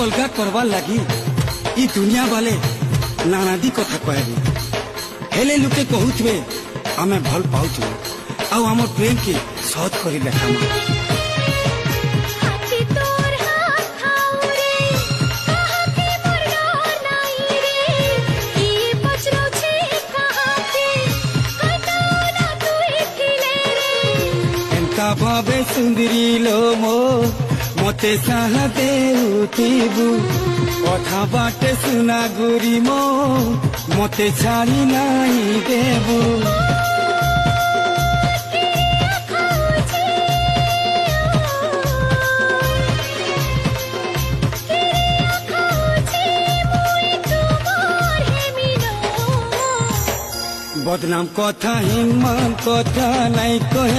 अलगा करवा लगी ई दुनिया वाले नानादी कथा कहबे हेले लुके कहूथबे आमे भल पाउछु आ हमर प्रेम के सौत करी देखामा भावे सुंदरी लो मो मते साहा देउतिबु कथा बाटे सुना गुरी मो मते छाड़ी नाई देबु बदनाम कथा हिमान कथा नाई कहे